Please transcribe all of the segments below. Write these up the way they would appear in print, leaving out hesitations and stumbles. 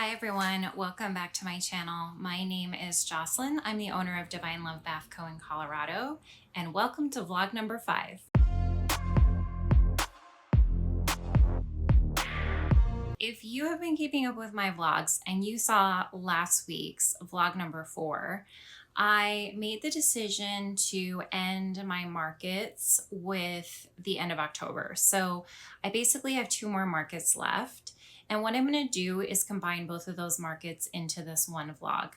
Hi everyone, welcome back to my channel. My name is Jocelyn. I'm the owner of Divine Love Bath Co. in Colorado, and welcome to vlog number 5. If you have been keeping up with my vlogs and you saw last week's vlog number 4, I made the decision to end my markets with the end of October. So I basically have 2 more markets left. And what I'm going to do is combine both of those markets into this one vlog.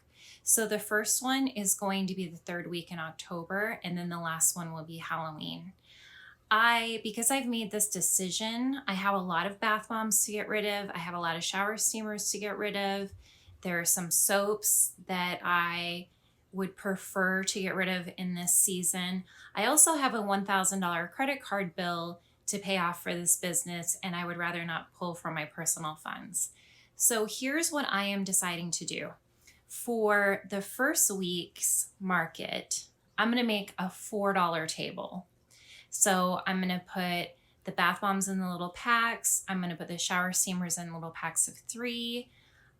So the first one is going to be the 3rd week in October, and then the last one will be Halloween. Because I've made this decision, I have a lot of bath bombs to get rid of. I have a lot of shower steamers to get rid of. There are some soaps that I would prefer to get rid of in this season. I also have a $1,000 credit card bill to pay off for this business, and I would rather not pull from my personal funds. So here's what I am deciding to do. For the first week's market, I'm going to make a $4 table. So I'm going to put the bath bombs in the little packs. I'm going to put the shower steamers in little packs of 3.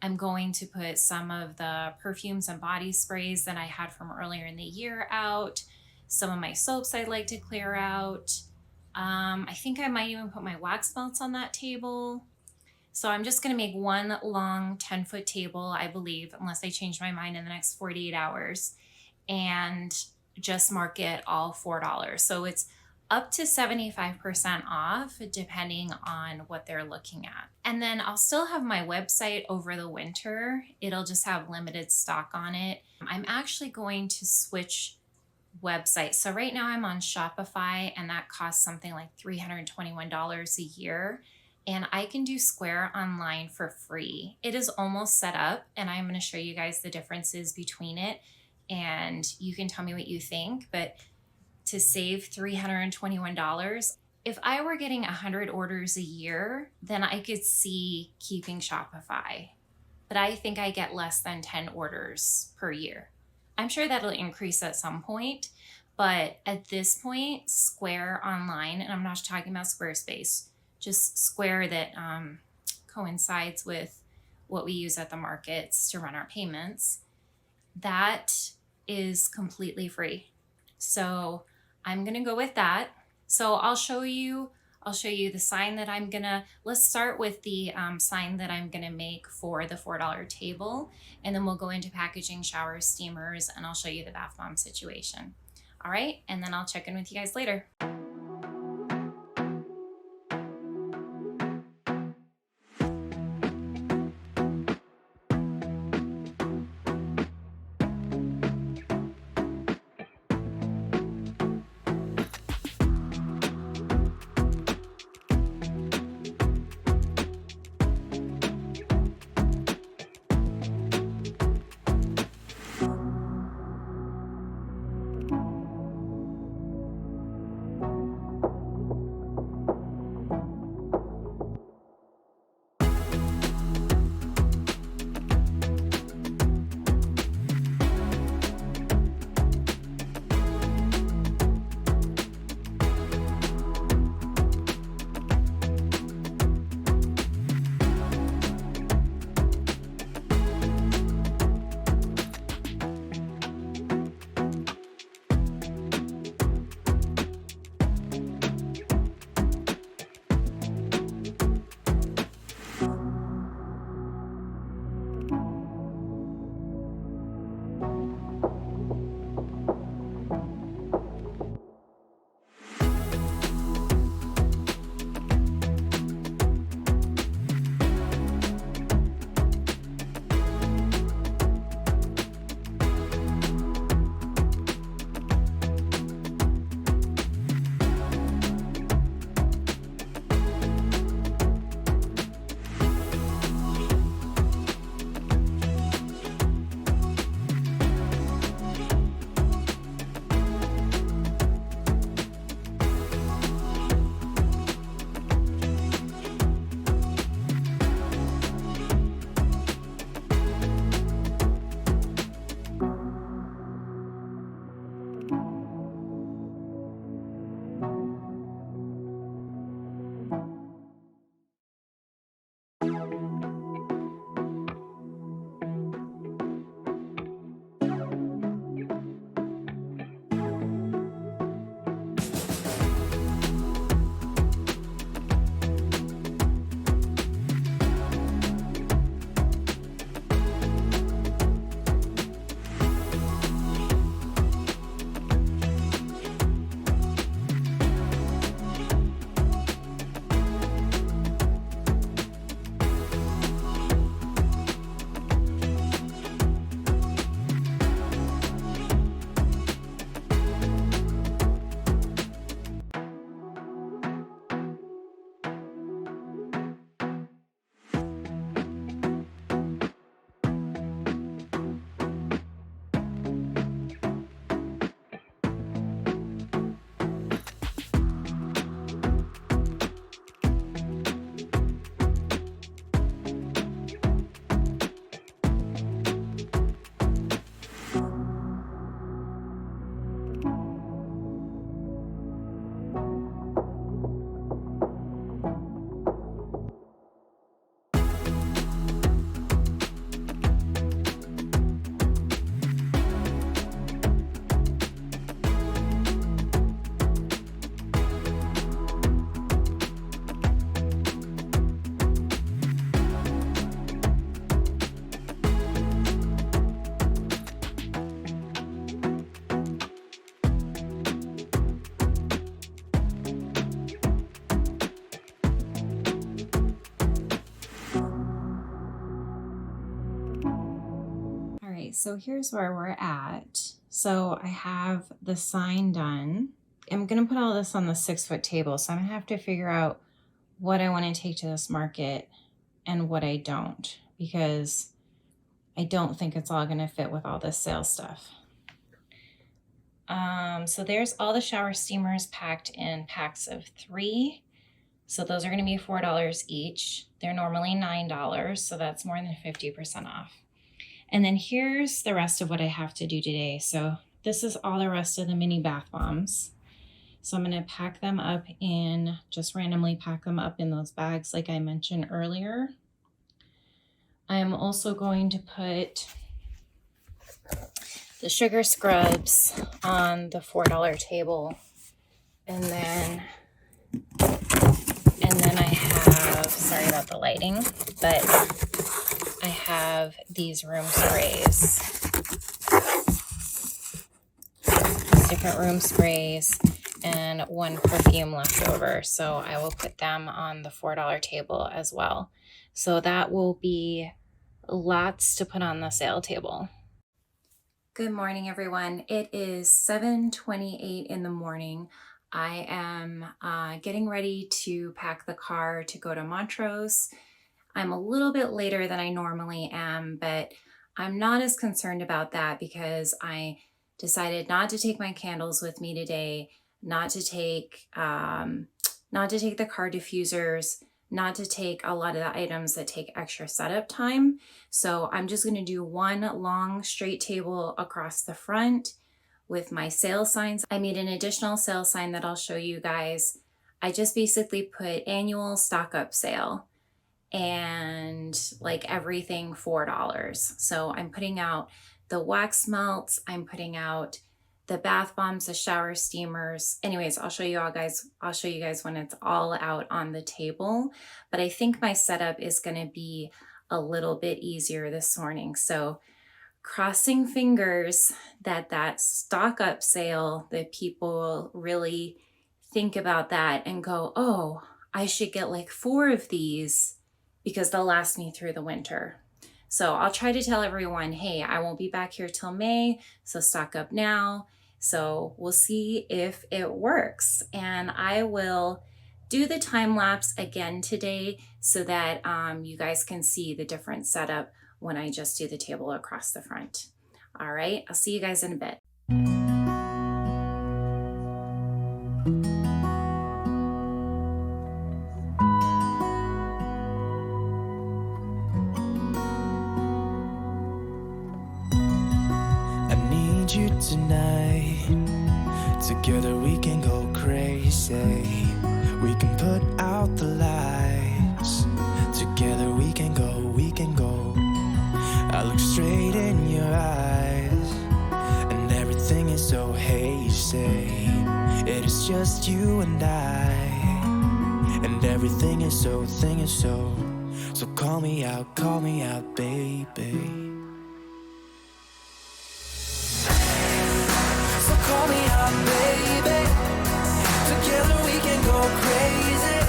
I'm going to put some of the perfumes and body sprays that I had from earlier in the year out. Some of my soaps I'd like to clear out. I think I might even put my wax melts on that table. So I'm just going to make one long 10-foot table, I believe, unless I change my mind in the next 48 hours, and just mark it all $4. So it's up to 75% off depending on what they're looking at. And then I'll still have my website over the winter. It'll just have limited stock on it. I'm actually going to switch website. So right now I'm on Shopify, and that costs something like $321 a year. And I can do Square Online for free. It is almost set up, and I'm going to show you guys the differences between it, and you can tell me what you think. But to save $321, if I were getting 100 orders a year, then I could see keeping Shopify. But I think I get less than 10 orders per year. I'm sure that'll increase at some point, but at this point, Square Online, and I'm not talking about Squarespace, just Square that coincides with what we use at the markets to run our payments, that is completely free. So I'm going to go with that. So I'll show you the sign that I'm gonna, let's start with the sign that I'm gonna make for the $4 table, and then we'll go into packaging shower steamers, and I'll show you the bath bomb situation. All right, and then I'll check in with you guys later. All right, so here's where we're at. So I have the sign done. I'm gonna put all this on the 6-foot table, so I'm gonna have to figure out what I want to take to this market and what I don't, because I don't think it's all gonna fit with all this sales stuff. So there's all the shower steamers packed in packs of 3. So those are gonna be $4 each. They're normally $9, so that's more than 50% off. And then here's the rest of what I have to do today. So this is all the rest of the mini bath bombs. So I'm gonna pack them up in, just randomly pack them up in those bags like I mentioned earlier. I'm also going to put the sugar scrubs on the $4 table. And then I have, sorry about the lighting, but I have these room sprays. Different room sprays and 1 perfume left over. So I will put them on the $4 table as well. So that will be lots to put on the sale table. Good morning, everyone. It is 7:28 in the morning. I am getting ready to pack the car to go to Montrose. I'm a little bit later than I normally am, but I'm not as concerned about that because I decided not to take my candles with me today, not to take the car diffusers, not to take a lot of the items that take extra setup time. So I'm just gonna do one long straight table across the front with my sale signs. I made an additional sale sign that I'll show you guys. I just basically put annual stock up sale and like everything $4. So I'm putting out the wax melts, I'm putting out the bath bombs, the shower steamers. Anyways, I'll show you guys when it's all out on the table. But I think my setup is gonna be a little bit easier this morning. So crossing fingers that stock up sale, that people really think about that and go, oh, I should get like 4 of these because they'll last me through the winter. So I'll try to tell everyone, hey, I won't be back here till May, so stock up now. So we'll see if it works. And I will do the time lapse again today so that you guys can see the different setup when I just do the table across the front. All right, I'll see you guys in a bit. I need you tonight. Together we can go crazy. We can put out the lights. Together we can go, we can go. I look straight in your eyes, and everything is so hazy. It is just you and I, and everything is so, so call me out, baby. So call me out, baby. Together we can go crazy.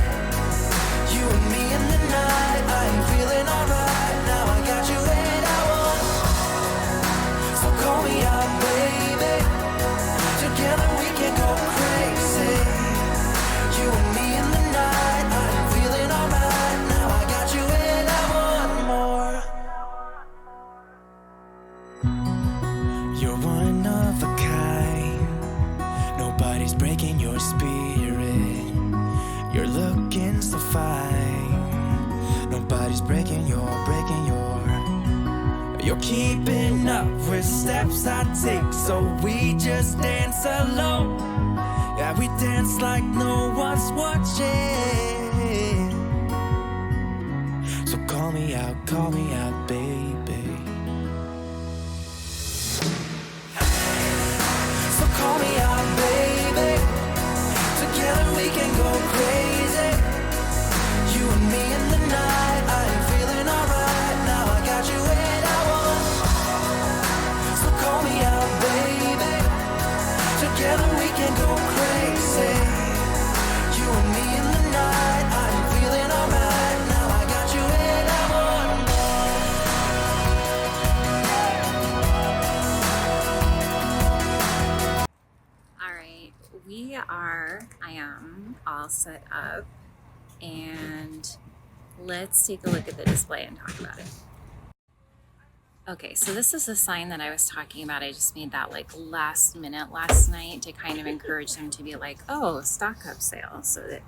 You and me in the night. I'm feeling alright. Now I got you and I want. So call me out, baby. Together we can go crazy. You and me in the night. I'm feeling alright. Now I got you and I want more. You're one of a kind. Nobody's breaking your spirit. You're looking so fine. Nobody's breaking your. You're keeping up with steps I take, so we just dance alone. Yeah, we dance like no one's watching. So call me out, baby. So call me out, baby. Together we can go crazy. You and me in the night. I'm feeling alright. Now I got you and I want. So call me out, baby. Together we can go crazy. You and me in the night. I'm feeling alright. Now I got you and I want more. I am all set up, and let's take a look at the display and talk about it. Okay, so this is a sign that I was talking about. I just made that like last minute last night to kind of encourage them to be like, oh, stock up sale, so that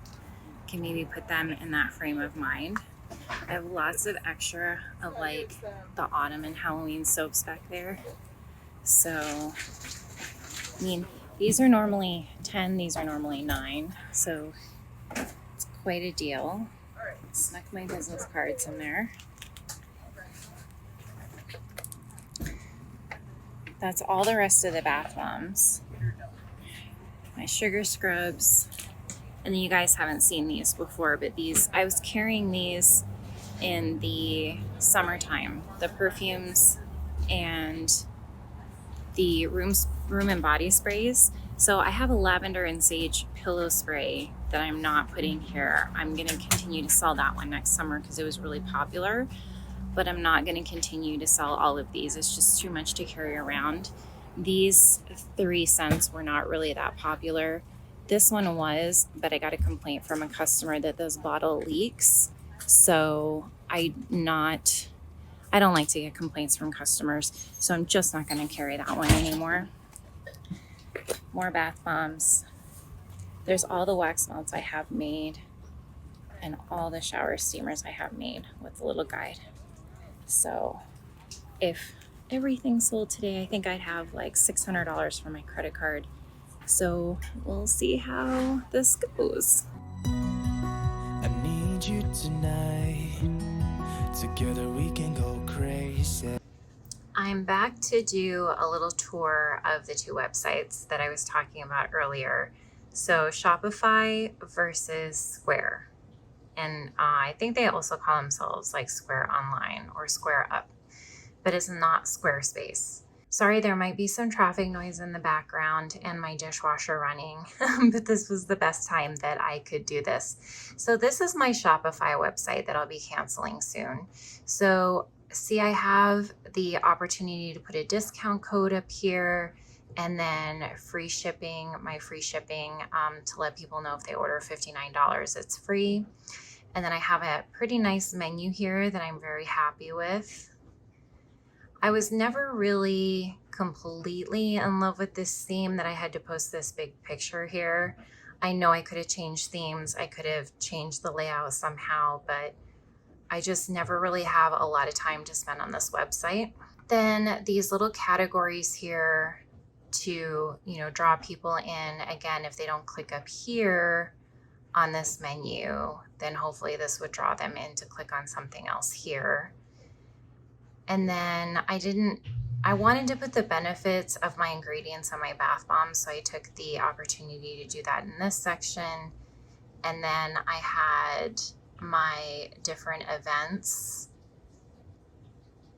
can maybe put them in that frame of mind. I have lots of extra of like the autumn and Halloween soaps back there. So, I mean, these are normally 10, these are normally 9, so it's quite a deal. Snuck my business cards in there. That's all the rest of the bath bombs. My sugar scrubs. And then you guys haven't seen these before, but these, I was carrying these in the summertime. The perfumes and the room and body sprays. So I have a lavender and sage pillow spray that I'm not putting here. I'm gonna continue to sell that one next summer because it was really popular, but I'm not gonna continue to sell all of these. It's just too much to carry around. These 3 scents were not really that popular. This one was, but I got a complaint from a customer that this bottle leaks. So I don't like to get complaints from customers, so I'm just not going to carry that one anymore. More bath bombs. There's all the wax melts I have made and all the shower steamers I have made with the little guide. So if everything sold today, I think I'd have like $600 for my credit card. So we'll see how this goes. I need you tonight. Together we can go crazy. I'm back to do a little tour of the 2 websites that I was talking about earlier. So Shopify versus Square. And I think they also call themselves like Square Online or Square Up, but it's not Squarespace. Sorry, there might be some traffic noise in the background and my dishwasher running, but this was the best time that I could do this. So this is my Shopify website that I'll be canceling soon. So see, I have the opportunity to put a discount code up here and then free shipping, my free shipping to let people know if they order $59, it's free. And then I have a pretty nice menu here that I'm very happy with. I was never really completely in love with this theme that I had to post this big picture here. I know I could have changed themes. I could have changed the layout somehow, but I just never really have a lot of time to spend on this website. Then these little categories here to, draw people in. Again, if they don't click up here on this menu, then hopefully this would draw them in to click on something else here. And then I wanted to put the benefits of my ingredients on my bath bombs, so I took the opportunity to do that in this section. And then I had my different events.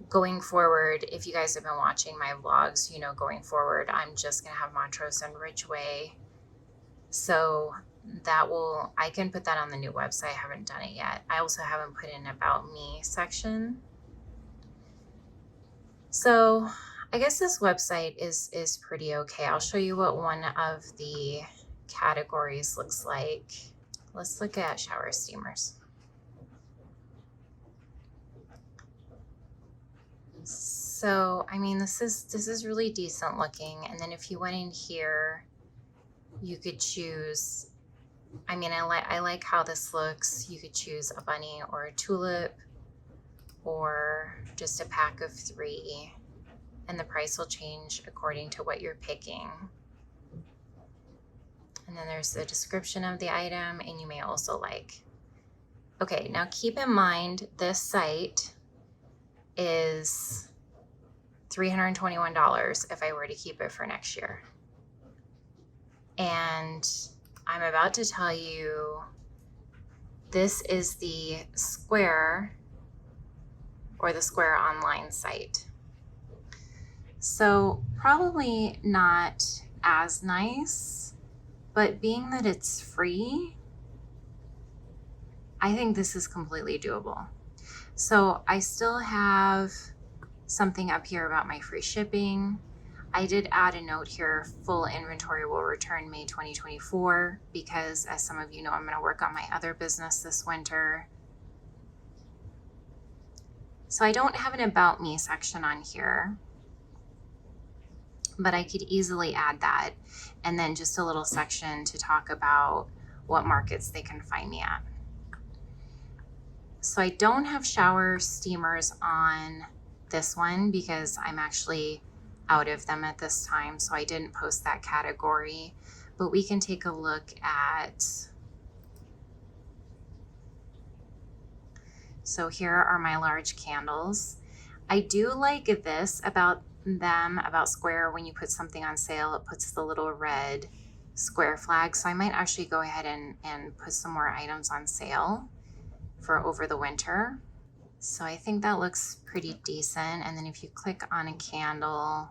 Going forward, if you guys have been watching my vlogs, going forward, I'm just gonna have Montrose and Ridgeway. So I can put that on the new website. I haven't done it yet. I also haven't put in About Me section. So I guess this website is pretty okay. I'll show you what one of the categories looks like. Let's look at shower steamers. So, I mean, this is really decent looking. And then if you went in here, you could choose, I mean, I like how this looks. You could choose a bunny or a tulip, or just a pack of 3, and the price will change according to what you're picking. And then there's the description of the item, and you may also like. Okay, now keep in mind this site is $321 if I were to keep it for next year. And I'm about to tell you, this is the Square or the Square Online site. So probably not as nice, but being that it's free, I think this is completely doable. So I still have something up here about my free shipping. I did add a note here, full inventory will return May 2024, because as some of you know, I'm going to work on my other business this winter. So I don't have an about me section on here, but I could easily add that. And then just a little section to talk about what markets they can find me at. So I don't have shower steamers on this one because I'm actually out of them at this time. So I didn't post that category, but we can take a look at. So here are my large candles. I do like this about them, about Square. When you put something on sale, it puts the little red Square flag. So I might actually go ahead and put some more items on sale for over the winter. So I think that looks pretty decent. And then if you click on a candle,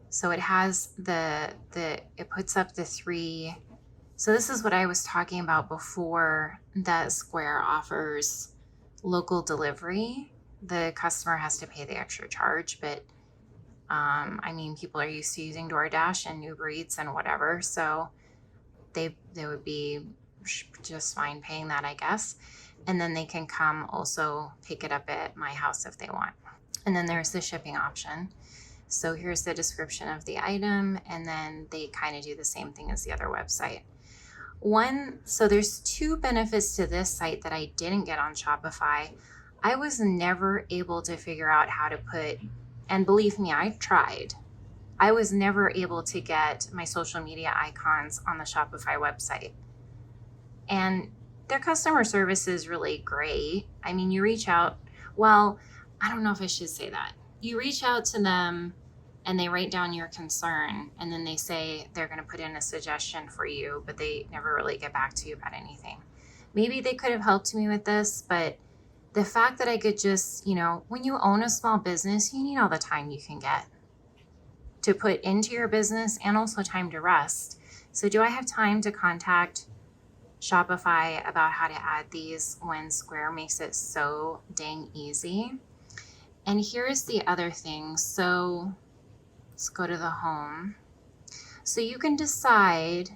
so it has it puts up the 3. So this is what I was talking about before, that Square offers local delivery. The customer has to pay the extra charge, but I mean, people are used to using DoorDash and Uber Eats and whatever, so they would be just fine paying that, I guess. And then they can come also pick it up at my house if they want. And then there's the shipping option. So here's the description of the item, and then they kind of do the same thing as the other website. So there's 2 benefits to this site that I didn't get on Shopify. I was never able to figure out how to put, and believe me, I tried. I was never able to get my social media icons on the Shopify website. And their customer service is really great. I mean, you reach out, well, I don't know if I should say that. You reach out to them and they write down your concern, and then they say they're going to put in a suggestion for you, but they never really get back to you about anything. Maybe they could have helped me with this, but the fact that I could just, when you own a small business, you need all the time you can get to put into your business and also time to rest. So do I have time to contact Shopify about how to add these when Square makes it so dang easy? And here's the other thing. So let's go to the home. So you can decide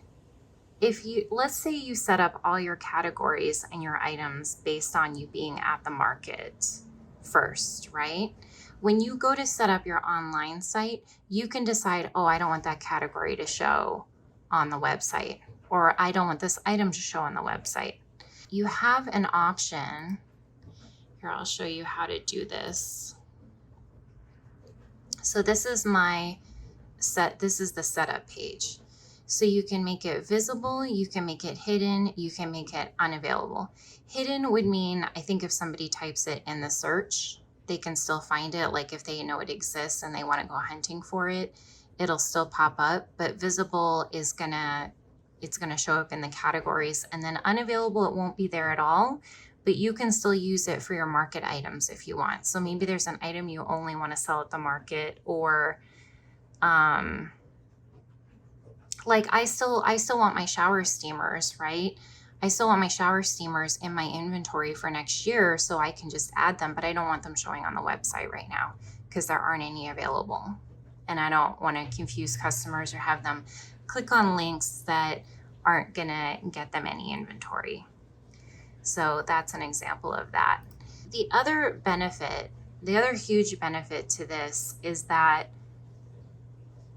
let's say you set up all your categories and your items based on you being at the market first, right? When you go to set up your online site, you can decide, I don't want that category to show on the website, or I don't want this item to show on the website. You have an option. Here, I'll show you how to do this. So this is this is the setup page. So you can make it visible, you can make it hidden, you can make it unavailable. Hidden would mean, I think if somebody types it in the search, they can still find it. Like if they know it exists and they want to go hunting for it, it'll still pop up. But visible is it's gonna show up in the categories. And then unavailable, it won't be there at all, but you can still use it for your market items if you want. So maybe there's an item you only want to sell at the market, or like I still want my shower steamers, right? I still want my shower steamers in my inventory for next year, so I can just add them, but I don't want them showing on the website right now because there aren't any available. And I don't want to confuse customers or have them click on links that aren't gonna get them any inventory. So that's an example of that. The other huge benefit to this is that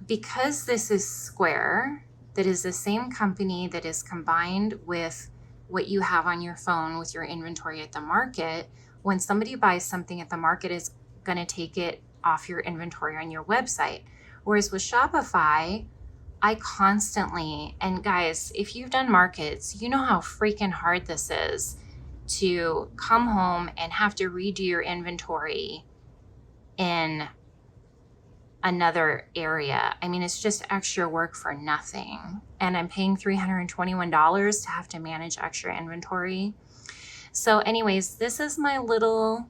because this is Square, that is the same company that is combined with what you have on your phone with your inventory at the market, when somebody buys something at the market, is going to take it off your inventory on your website. Whereas with Shopify, I constantly, and guys, if you've done markets, you know how freaking hard this is to come home and have to redo your inventory in another area. I mean, it's just extra work for nothing. And I'm paying $321 to have to manage extra inventory. So anyways, this is my little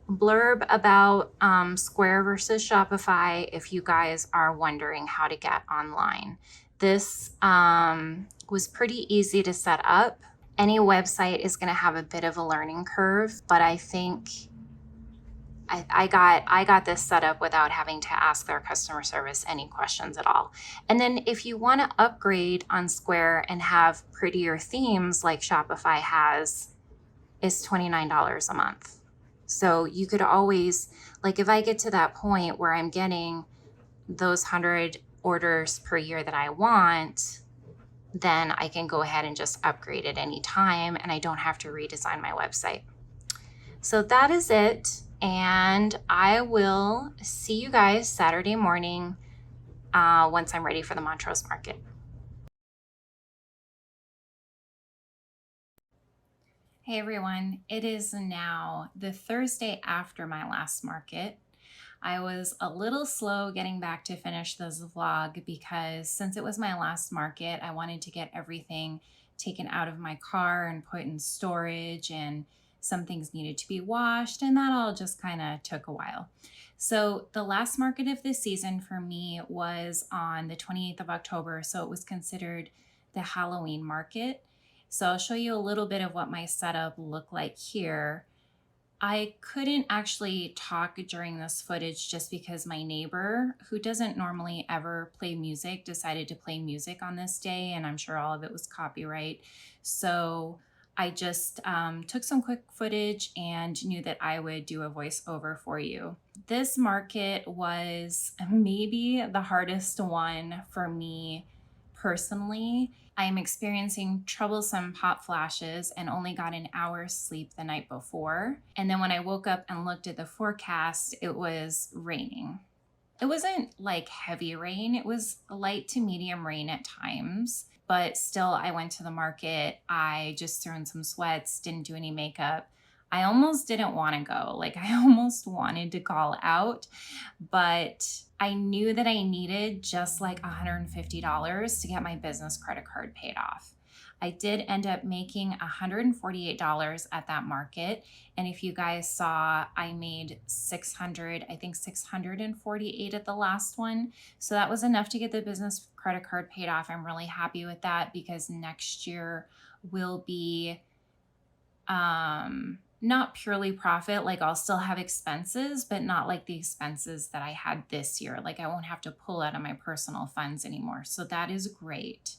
blurb about Square versus Shopify if you guys are wondering how to get online. This was pretty easy to set up. Any website is going to have a bit of a learning curve, but I think I got this set up without having to ask their customer service any questions at all. And then if you want to upgrade on Square and have prettier themes like Shopify has, it's $29 a month. So you could always, like, if I get to that point where I'm getting those 100 orders per year that I want, then I can go ahead and just upgrade at any time and I don't have to redesign my website. So that is it. And I will see you guys Saturday morning once I'm ready for the Montrose Market. Hey everyone, it is now the Thursday after my last market. I was a little slow getting back to finish this vlog because since it was my last market, I wanted to get everything taken out of my car and put in storage, and some things needed to be washed, and that all just kind of took a while. So the last market of this season for me was on the 28th of October, so it was considered the Halloween market. So I'll show you a little bit of what my setup looked like here. I couldn't actually talk during this footage just because my neighbor, who doesn't normally ever play music, decided to play music on this day, and I'm sure all of it was copyright. So I just took some quick footage and knew that I would do a voiceover for you. This market was maybe the hardest one for me personally. I am experiencing troublesome hot flashes and only got an hour's sleep the night before. And then when I woke up and looked at the forecast, it was raining. It wasn't like heavy rain. It was light to medium rain at times, but still I went to the market. I just threw in some sweats, didn't do any makeup. I almost didn't want to go. Like, I almost wanted to call out, but I knew that I needed just like $150 to get my business credit card paid off. I did end up making $148 at that market. And if you guys saw, I made 648 at the last one. So that was enough to get the business credit card paid off. I'm really happy with that because next year will be not purely profit. Like, I'll still have expenses, but not like the expenses that I had this year. Like, I won't have to pull out of my personal funds anymore. So that is great.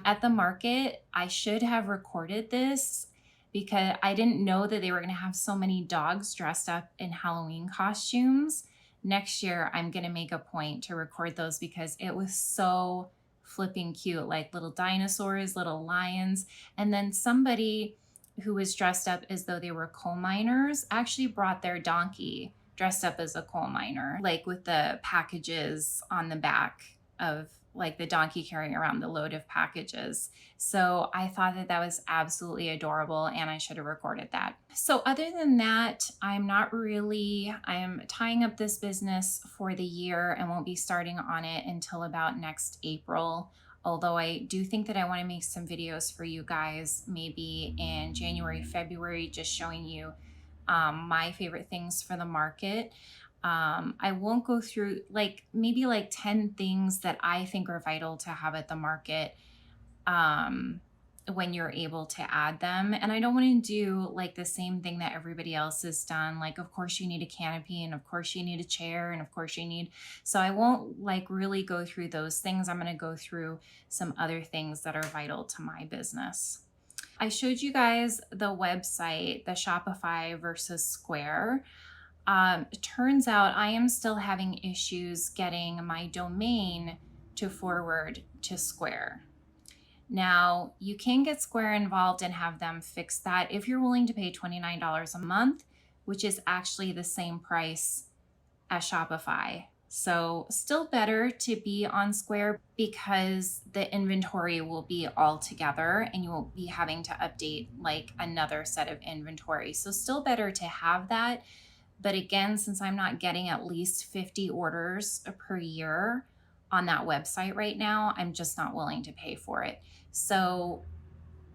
At the market, I should have recorded this because I didn't know that they were going to have so many dogs dressed up in Halloween costumes. Next year, I'm going to make a point to record those because it was so flipping cute, like little dinosaurs, little lions. And then somebody who was dressed up as though they were coal miners actually brought their donkey dressed up as a coal miner, like with the packages on the back of, like, the donkey carrying around the load of packages. So I thought that that was absolutely adorable and I should have recorded that. So other than that, I'm tying up this business for the year and won't be starting on it until about next April. Although I do think that I want to make some videos for you guys maybe in January, February, just showing you my favorite things for the market. I won't go through maybe 10 things that I think are vital to have at the market when you're able to add them. And I don't want to do like the same thing that everybody else has done. Like, of course you need a canopy, and of course you need a chair, and of course you need, so I won't really go through those things. I'm going to go through some other things that are vital to my business. I showed you guys the website, the Shopify versus Square. It turns out I am still having issues getting my domain to forward to Square. Now, you can get Square involved and have them fix that if you're willing to pay $29 a month, which is actually the same price as Shopify. So still better to be on Square because the inventory will be all together and you won't be having to update like another set of inventory. So still better to have that. But again, since I'm not getting at least 50 orders per year on that website right now, I'm just not willing to pay for it. So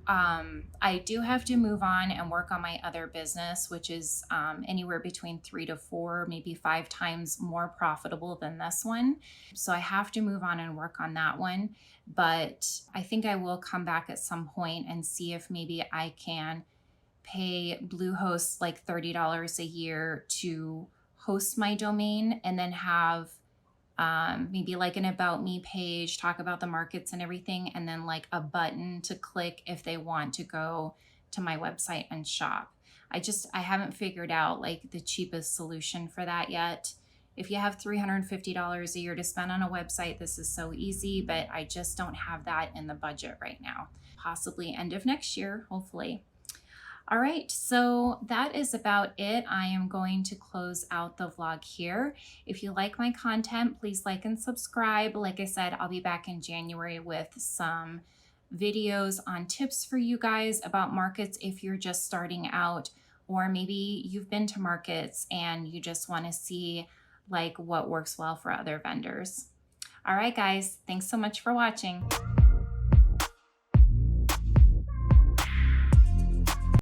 I do have to move on and work on my other business, which is anywhere between 3 to 4, maybe 5 times more profitable than this one. So I have to move on and work on that one. But I think I will come back at some point and see if maybe I can pay Bluehost like $30 a year to host my domain and then have maybe like an about me page, talk about the markets and everything, and then like a button to click if they want to go to my website and shop. I haven't figured out like the cheapest solution for that yet. If you have $350 a year to spend on a website, this is so easy, but I just don't have that in the budget right now. Possibly end of next year, hopefully. All right, so that is about it. I am going to close out the vlog here. If you like my content, please like and subscribe. Like I said, I'll be back in January with some videos on tips for you guys about markets if you're just starting out, or maybe you've been to markets and you just want to see like what works well for other vendors. All right, guys, thanks so much for watching.